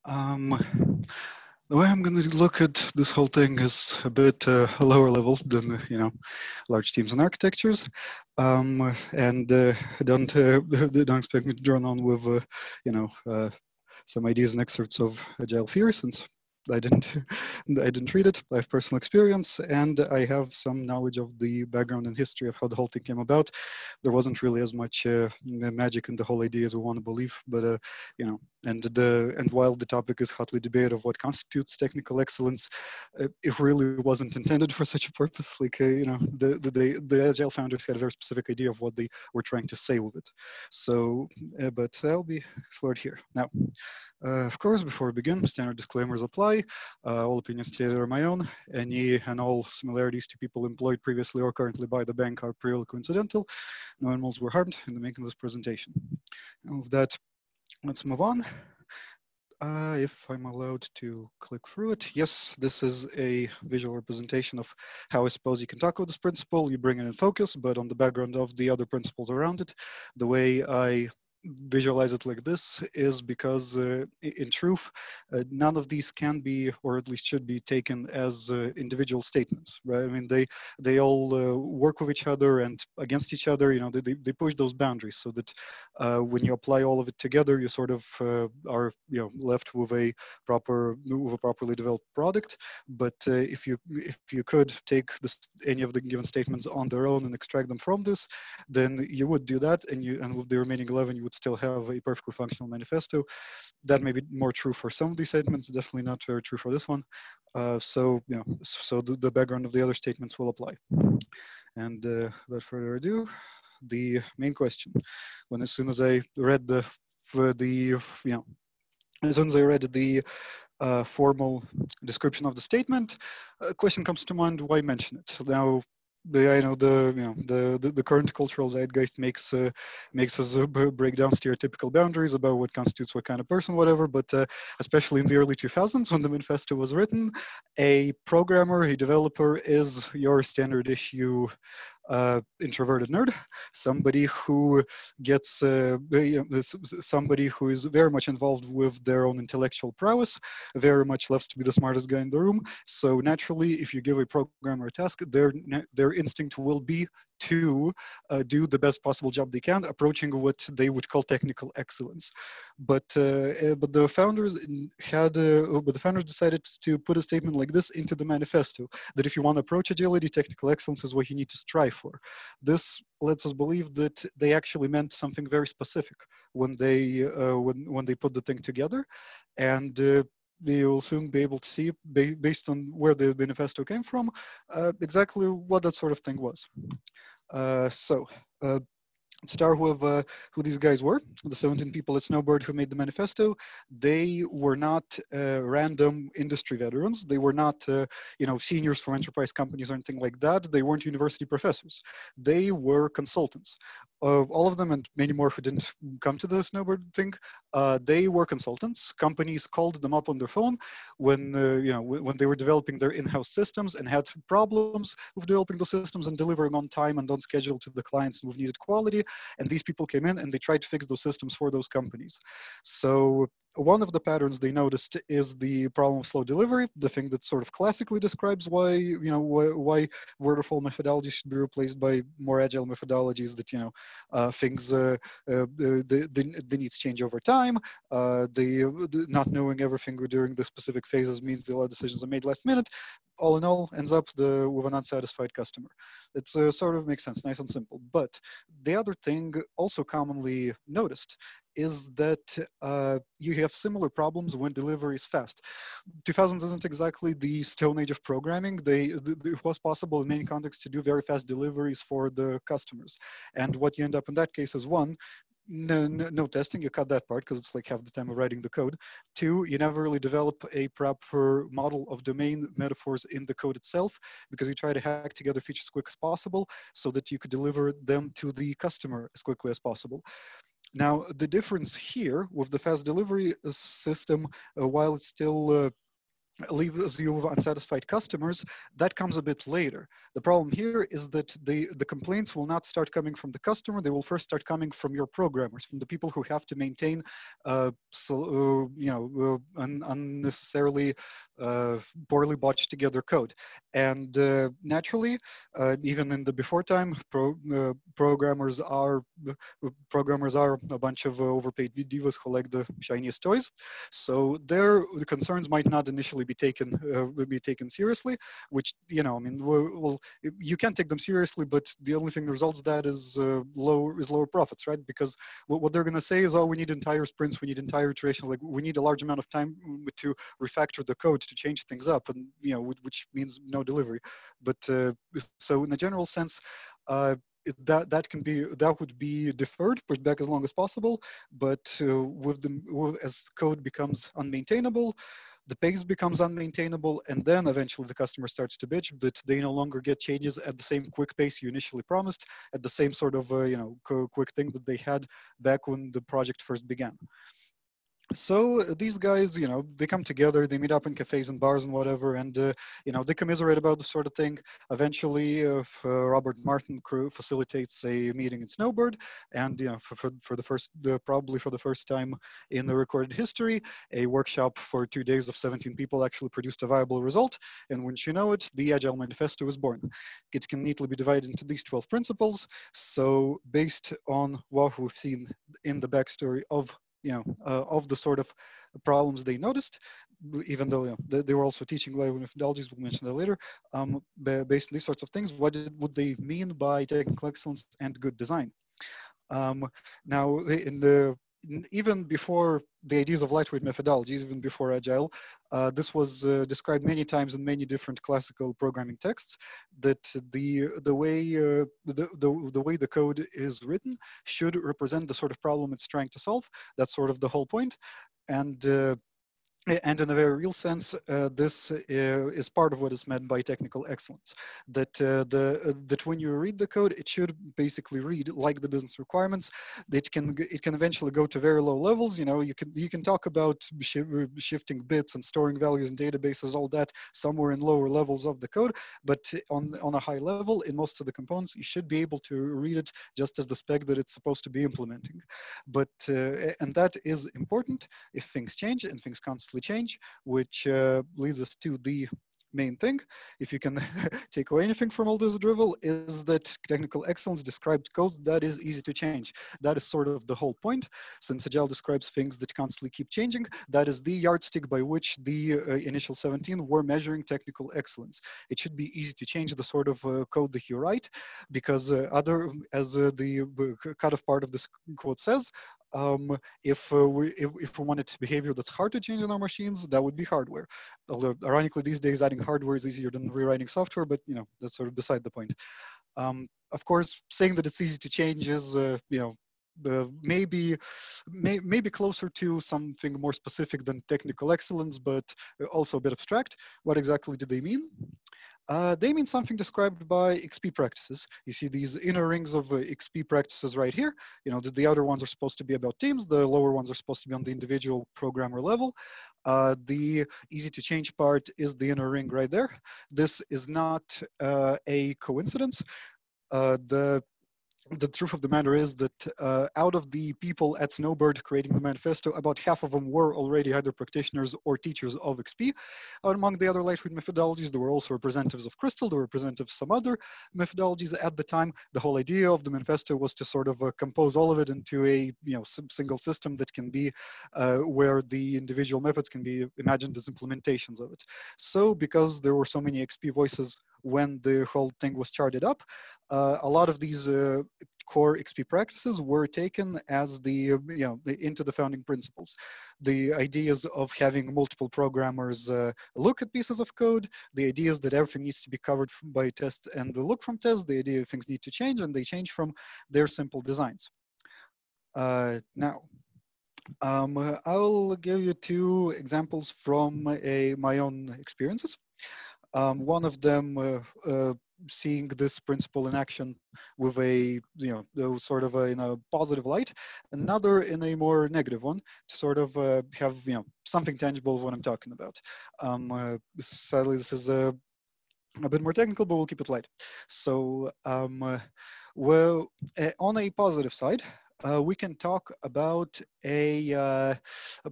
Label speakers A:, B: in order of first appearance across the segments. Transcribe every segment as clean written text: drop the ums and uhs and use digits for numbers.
A: Um, the way I'm going to look at this whole thing is a bit lower level than large teams and architectures, and don't expect me to drone on with some ideas and excerpts of agile theory, since I didn't I didn't read it. I have personal experience, and I have some knowledge of the background and history of how the whole thing came about. There wasn't really as much magic in the whole idea as we want to believe, but and while the topic is hotly debated of what constitutes technical excellence, it really wasn't intended for such a purpose. Like the agile founders had a very specific idea of what they were trying to say with it. So, but that'll be explored here now. Of course, before we begin, standard disclaimers apply. All opinions stated are my own. Any and all similarities to people employed previously or currently by the bank are purely coincidental. No animals were harmed in the making of this presentation. And with that, let's move on. If I'm allowed to click through it. Yes, this is a visual representation of how I suppose you can talk about this principle. You bring it in focus, but on the background of the other principles around it. The way I visualize it like this is because in truth, none of these can be, or at least should be, taken as individual statements, right? I mean, they all work with each other and against each other. You know, they push those boundaries so that when you apply all of it together, you sort of are left with a properly developed product. But if you could take any of the given statements on their own and extract them from this, then you would do that, and with the remaining 11, you would still have a perfectly functional manifesto. That may be more true for some of these statements, definitely not very true for this one. So the background of the other statements will apply. And without further ado, the main question. As soon as I read the formal description of the statement, a question comes to mind: why mention it now? I know the current cultural zeitgeist makes us break down stereotypical boundaries about what constitutes what kind of person, whatever. But especially in the early 2000s, when the manifesto was written, a programmer, a developer, is your standard issue introverted nerd, somebody who gets somebody who is very much involved with their own intellectual prowess, very much loves to be the smartest guy in the room. So naturally, if you give a programmer a task, their instinct will be to do the best possible job they can, approaching what they would call technical excellence. But the founders decided to put a statement like this into the manifesto, that if you want to approach agility, technical excellence is what you need to strive for. This lets us believe that they actually meant something very specific when they put the thing together, and you'll soon be able to see, based on where the manifesto came from, exactly what that sort of thing was. Start with who these guys were. The 17 people at Snowbird who made the manifesto. They were not random industry veterans. They were not seniors from enterprise companies or anything like that. They weren't university professors. They were consultants. All of them, and many more who didn't come to the Snowbird thing, they were consultants. Companies called them up on their phone when they were developing their in-house systems and had problems with developing those systems and delivering on time and on schedule to the clients with needed quality. And these people came in and they tried to fix those systems for those companies. So one of the patterns they noticed is the problem of slow delivery, the thing that sort of classically describes why waterfall methodologies should be replaced by more agile methodologies, that the needs change over time. The not knowing everything during the specific phases means a lot of decisions are made last minute. All in all, ends up with an unsatisfied customer. It's sort of makes sense, nice and simple. But the other thing also commonly noticed is that you have similar problems when delivery is fast. 2000s isn't exactly the stone age of programming. It was possible in many contexts to do very fast deliveries for the customers. And what you end up in that case is, one, no testing, you cut that part because it's like half the time of writing the code. Two, you never really develop a proper model of domain metaphors in the code itself, because you try to hack together features as quick as possible so that you could deliver them to the customer as quickly as possible. Now, the difference here with the fast delivery system, while it's still leaves you with unsatisfied customers, that comes a bit later. The problem here is that the complaints will not start coming from the customer. They will first start coming from your programmers, from the people who have to maintain, unnecessarily poorly botched together code. And naturally, even in the before time, programmers are a bunch of overpaid divas who like the shiniest toys. So their concerns might not initially be taken seriously, which, I mean, well, you can take them seriously, but the only thing that results that is lower profits, right? Because what they're going to say is, oh, we need entire sprints, we need entire iteration, like we need a large amount of time to refactor the code to change things up, and which means no delivery. But so in a general sense, that would be deferred, pushed back as long as possible. But as code becomes unmaintainable, the pace becomes unmaintainable, and then eventually the customer starts to bitch that they no longer get changes at the same quick pace you initially promised, at the same sort of quick thing that they had back when the project first began. So these guys, they come together, they meet up in cafes and bars and whatever, and they commiserate about this sort of thing. Eventually, Robert Martin crew facilitates a meeting in Snowbird, and for the first, probably for the first time in the recorded history, a workshop for 2 days of 17 people actually produced a viable result. And wouldn't you know it, the Agile Manifesto is born. It can neatly be divided into these 12 principles. So based on what we've seen in the backstory of the sort of problems they noticed, even though they were also teaching language methodologies, we'll mention that later, based on these sorts of things, what would they mean by technical excellence and good design? Now, even before the ideas of lightweight methodologies, even before Agile, this was described many times in many different classical programming texts, that the way the code is written should represent the sort of problem it's trying to solve. That's sort of the whole point. And in a very real sense, this is part of what is meant by technical excellence. That that when you read the code, it should basically read like the business requirements. It can eventually go to very low levels. You can talk about shifting bits and storing values in databases, all that, somewhere in lower levels of the code. But on a high level, in most of the components, you should be able to read it just as the spec that it's supposed to be implementing. But and that is important if things change, and things constantly change, which leads us to the main thing. If you can take away anything from all this drivel, is that technical excellence described code that is easy to change. That is sort of the whole point. Since Agile describes things that constantly keep changing, that is the yardstick by which the initial 17 were measuring technical excellence. It should be easy to change the sort of code that you write, because the cut-off part of this quote says, if we wanted behavior that's hard to change in our machines, that would be hardware. Although ironically, these days adding hardware is easier than rewriting software, but that's sort of beside the point. Of course, saying that it's easy to change is maybe closer to something more specific than technical excellence, but also a bit abstract. What exactly do they mean? They mean something described by XP practices. You see these inner rings of XP practices right here. The outer ones are supposed to be about teams. The lower ones are supposed to be on the individual programmer level. The easy to change part is the inner ring right there. This is not a coincidence. The truth of the matter is that out of the people at Snowbird creating the manifesto, about half of them were already either practitioners or teachers of XP. Among the other lightweight methodologies, there were also representatives of Crystal, there were representatives of some other methodologies at the time. The whole idea of the manifesto was to sort of compose all of it into a single system that can be where the individual methods can be imagined as implementations of it. So because there were so many XP voices when the whole thing was charted up, a lot of these core XP practices were taken as into the founding principles. The ideas of having multiple programmers look at pieces of code, the ideas that everything needs to be covered by tests and the look from tests, the idea things need to change, and they change from their simple designs. Now, I'll give you 2 examples from my own experiences. One of them seeing this principle in action with a, sort of in a positive light, another in a more negative one, to sort of have, something tangible of what I'm talking about. Sadly, this is a bit more technical, but we'll keep it light. So, well, on a positive side, we can talk about a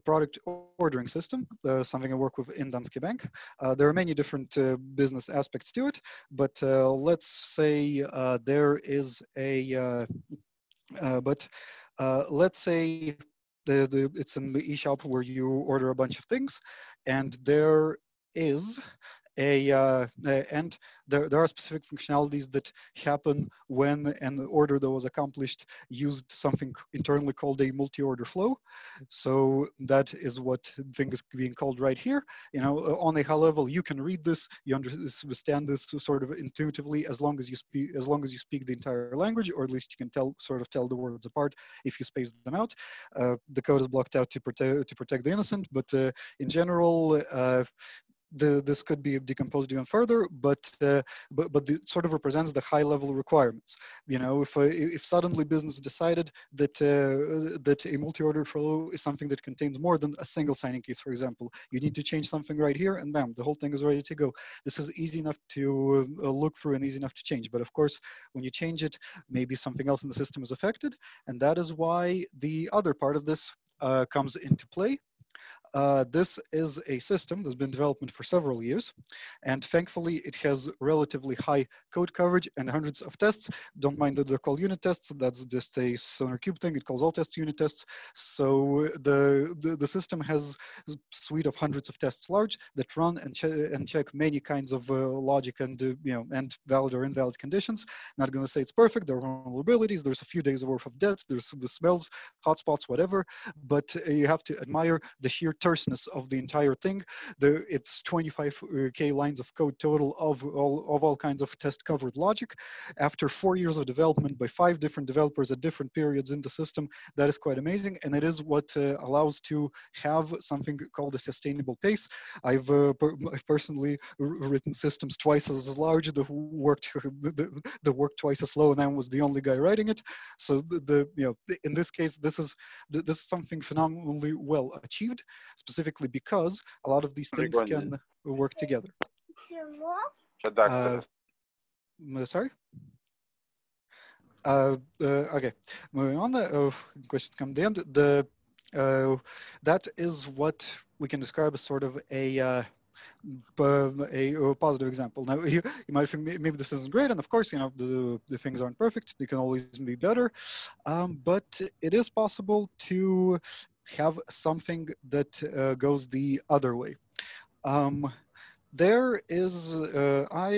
A: product ordering system, something I work with in Danske Bank. There are many different business aspects to it, but let's say there is a, let's say it's an e-shop where you order a bunch of things, and there is and there are specific functionalities that happen when an order that was accomplished used something internally called a multi-order flow. So that is what thing is being called right here. On a high level, you can read this, you understand this sort of intuitively, as long as you speak the entire language, or at least you can sort of tell the words apart if you space them out. The code is blocked out to protect the innocent, but in general, this could be decomposed even further, but it sort of represents the high-level requirements. If suddenly business decided that that a multi-order flow is something that contains more than a single signing case, for example, you need to change something right here, and bam, the whole thing is ready to go. This is easy enough to look through and easy enough to change. But of course, when you change it, maybe something else in the system is affected, and that is why the other part of this comes into play. This is a system that's been in development for several years, and thankfully it has relatively high code coverage and hundreds of tests. Don't mind that they're called unit tests. That's just a SonarQube thing. It calls all tests unit tests. So the system has a suite of hundreds of tests large that run and check many kinds of logic and and valid or invalid conditions. Not going to say it's perfect. There are vulnerabilities. There's a few days worth of debt. There's the smells, hotspots, whatever. But you have to admire the sheer terseness of the entire thing. It's 25K lines of code total of all kinds of test covered logic. After 4 years of development by 5 different developers at different periods in the system, that is quite amazing, and it is what allows to have something called a sustainable pace. I've personally written systems twice as large that worked twice as slow, and I was the only guy writing it. So in this case, this is something phenomenally well achieved, specifically because a lot of these things can work together. Sorry? Okay, moving on. Questions come at the end. That is what we can describe as sort of a positive example. Now, you might think maybe this isn't great, and of course, the things aren't perfect. They can always be better, but it is possible to have something that goes the other way. I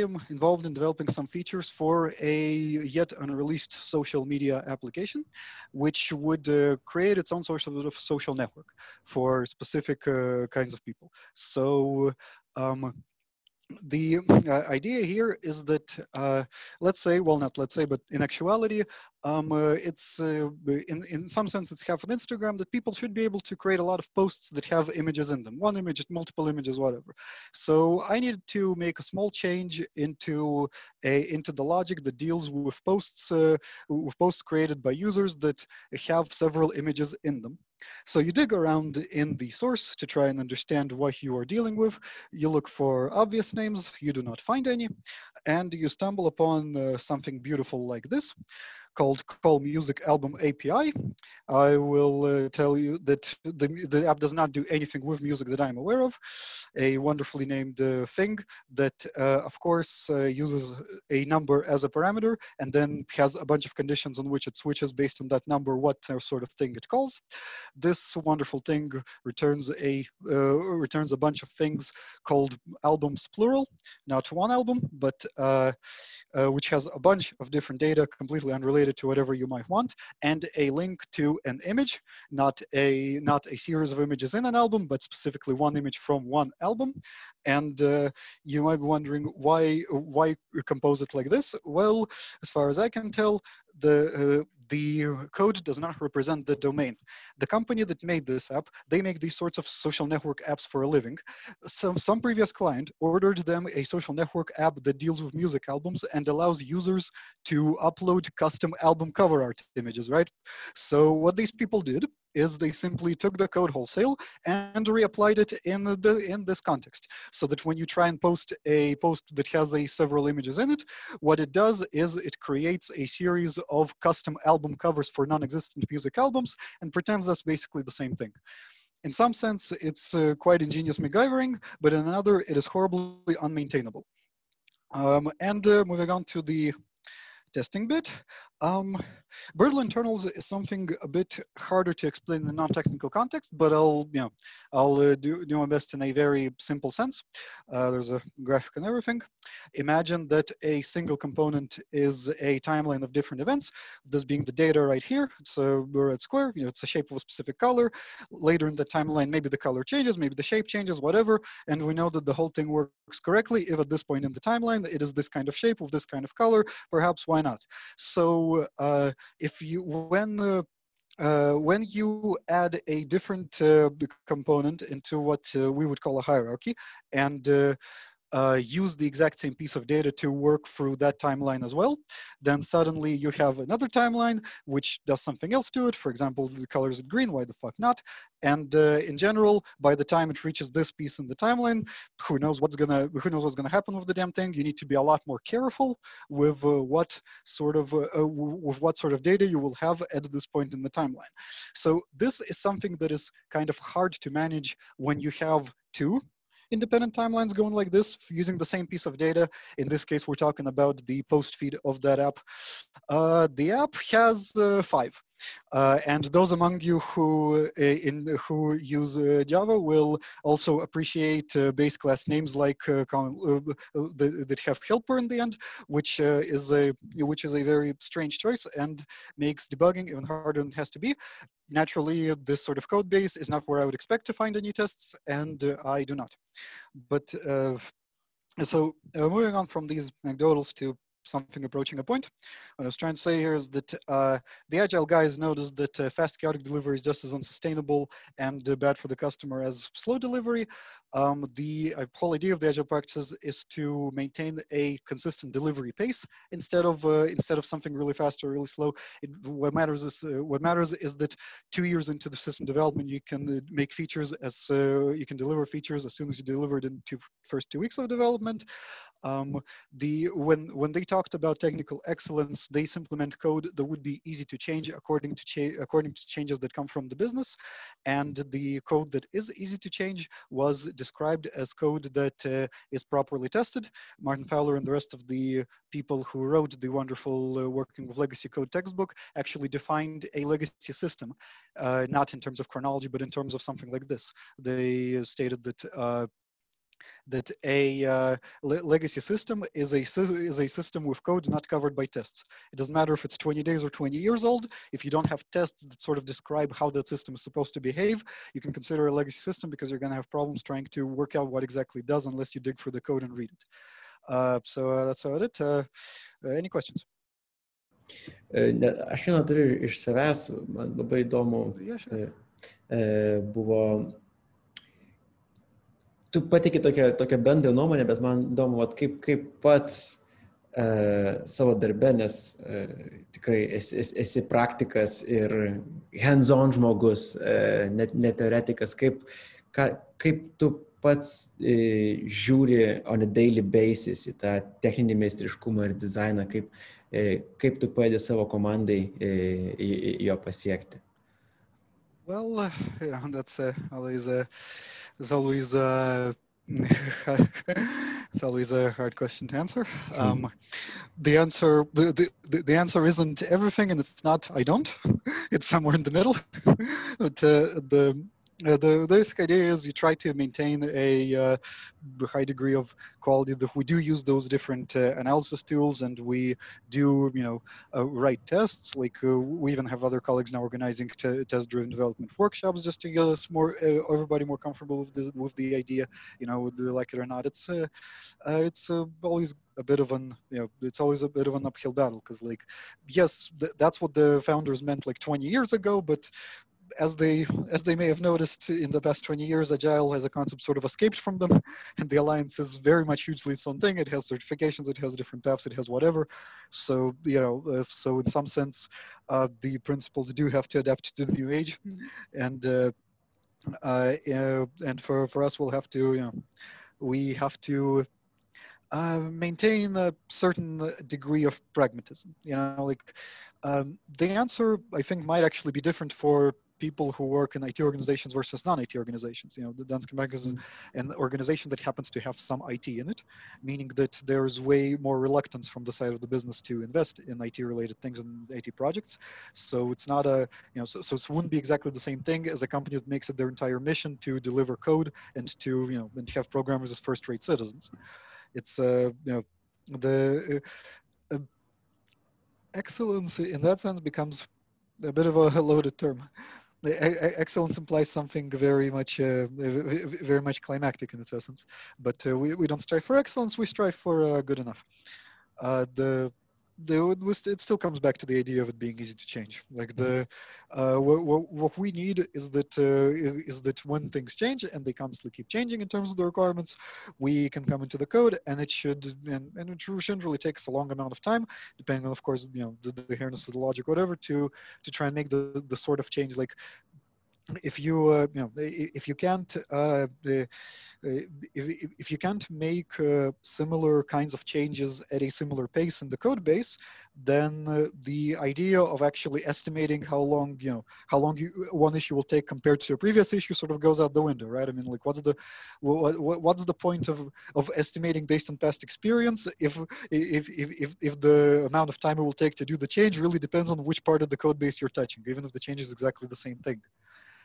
A: am involved in developing some features for a yet unreleased social media application, which would create its own sort of social network for specific kinds of people. So the idea here is that, let's say, well, not let's say, but in actuality, it's in some sense, it's half an Instagram that people should be able to create a lot of posts that have images in them, one image, multiple images, whatever. So I needed to make a small change into the logic that deals with posts created by users that have several images in them. So you dig around in the source to try and understand what you are dealing with. You look for obvious names, you do not find any, and you stumble upon something beautiful like this, called Call Music Album API. I will tell you that the app does not do anything with music that I'm aware of. A wonderfully named thing that, of course, uses a number as a parameter and then has a bunch of conditions on which it switches based on that number what sort of thing it calls. This wonderful thing returns a bunch of things called albums plural, not one album, but which has a bunch of different data completely unrelated to whatever you might want, and a link to an image, not a series of images in an album, but specifically one image from one album. And you might be wondering why compose it like this? Well, as far as I can tell, the code does not represent the domain. The company that made this app, they make these sorts of social network apps for a living. Some previous client ordered them a social network app that deals with music albums and allows users to upload custom album cover art images, right? So what these people did is they simply took the code wholesale and reapplied it in this context, so that when you try and post a post that has several images in it, what it does is it creates a series of custom album covers for non-existent music albums and pretends that's basically the same thing. In some sense, it's quite ingenious MacGyvering, but in another, it is horribly unmaintainable. Moving on to the testing bit. Brittle internals is something a bit harder to explain in a non-technical context, but I'll do my best in a very simple sense. There's a graphic and everything. Imagine that a single component is a timeline of different events. This being the data right here. It's a red square. It's the shape of a specific color. Later in the timeline, maybe the color changes, maybe the shape changes, whatever. And we know that the whole thing works correctly if at this point in the timeline it is this kind of shape with this kind of color. Perhaps why not? So when you add a different component into what we would call a hierarchy and use the exact same piece of data to work through that timeline as well, then suddenly you have another timeline which does something else to it. For example, the color is green, why the fuck not? And in general, by the time it reaches this piece in the timeline, who knows what's gonna happen with the damn thing. You need to be a lot more careful with what sort of data you will have at this point in the timeline. So this is something that is kind of hard to manage when you have two independent timelines going like this, using the same piece of data. In this case, we're talking about the post feed of that app. The app has 5. And those among you who use Java will also appreciate base class names like that have helper in the end, which is a very strange choice and makes debugging even harder than it has to be. Naturally, this sort of code base is not where I would expect to find any tests, and I do not. But so moving on from these anecdotals to something approaching a point. What I was trying to say here is that the agile guys noticed that fast chaotic delivery is just as unsustainable and bad for the customer as slow delivery. The whole idea of the agile practices is to maintain a consistent delivery pace instead of something really fast or really slow. What matters is that 2 years into the system development, you can make features you can deliver features as soon as you deliver it in the first 2 weeks of development. When they talked about technical excellence, they implement code that would be easy to change according to changes that come from the business, and the code that is easy to change was described as code that is properly tested. Martin Fowler and the rest of the people who wrote the wonderful Working with Legacy Code textbook actually defined a legacy system, not in terms of chronology, but in terms of something like this. They stated that a legacy system is a system with code not covered by tests. It doesn't matter if it's 20 days or 20 years old. If you don't have tests that sort of describe how that system is supposed to behave, you can consider a legacy system because you're going to have problems trying to work out what exactly it does unless you dig through the code and read it. So that's about it. Any questions?
B: Aš vieną turiu iš savęs, man labai įdomu buvo. Tu pateiki tokią bendrą nuomonę, bet man įdomu, kaip pats savo darbe, nes tikrai esi praktikas ir hands-on žmogus, ne teoretikas, kaip tu pats žiūri on a daily basis į tą techninį meistriškumą ir dizainą, kaip tu padedi savo komandai jo pasiekti?
A: Well, that's always it's always it's always a hard question to answer. The answer isn't everything, and it's not I don't. It's somewhere in the middle. But The basic idea is you try to maintain a high degree of quality. That we do use those different analysis tools, and we do, write tests. Like we even have other colleagues now organizing test-driven development workshops just to get us everybody more comfortable with the idea. Whether they like it or not. It's always a bit of it's always a bit of an uphill battle because, like, yes, that's what the founders meant like 20 years ago, but as they may have noticed in the past 20 years, Agile as a concept sort of escaped from them, and the Alliance is very much hugely its own thing. It has certifications, it has different paths, it has whatever. So so in some sense, the principles do have to adapt to the new age, and for us, we'll have to we have to maintain a certain degree of pragmatism. Like the answer I think might actually be different for people who work in IT organizations versus non-IT organizations. The Danske Bank is an organization that happens to have some IT in it, meaning that there's way more reluctance from the side of the business to invest in IT-related things and IT projects. So it's not so it wouldn't be exactly the same thing as a company that makes it their entire mission to deliver code and to and have programmers as first-rate citizens. It's the excellence in that sense becomes a bit of a loaded term. Excellence implies something very much climactic in its essence, but we don't strive for excellence. We strive for good enough. It still comes back to the idea of it being easy to change. Like what we need is that when things change, and they constantly keep changing in terms of the requirements, we can come into the code, and it shouldn't really take us a long amount of time, depending on, of course, the adherence to the logic, whatever, to try and make the sort of change. Like if you if you can't if you can't make similar kinds of changes at a similar pace in the code base, then the idea of actually estimating how long one issue will take compared to a previous issue sort of goes out the window, right? I mean, like, what's the point of estimating based on past experience if the amount of time it will take to do the change really depends on which part of the code base you're touching, even if the change is exactly the same thing.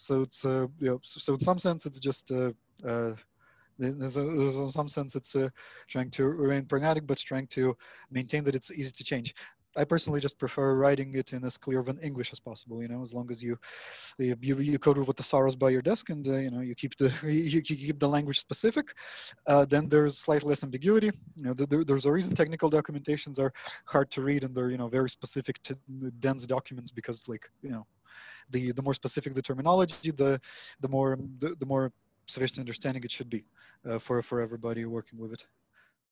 A: So it's so in some sense it's just in some sense it's trying to remain pragmatic, but trying to maintain that it's easy to change. I personally just prefer writing it in as clear of an English as possible. As long as you code with the sorrows by your desk, and you keep the language specific, then there's slightly less ambiguity. There's a reason technical documentations are hard to read, and they're very specific to dense documents, because the more specific the terminology, the more sufficient understanding it should be for everybody working with it.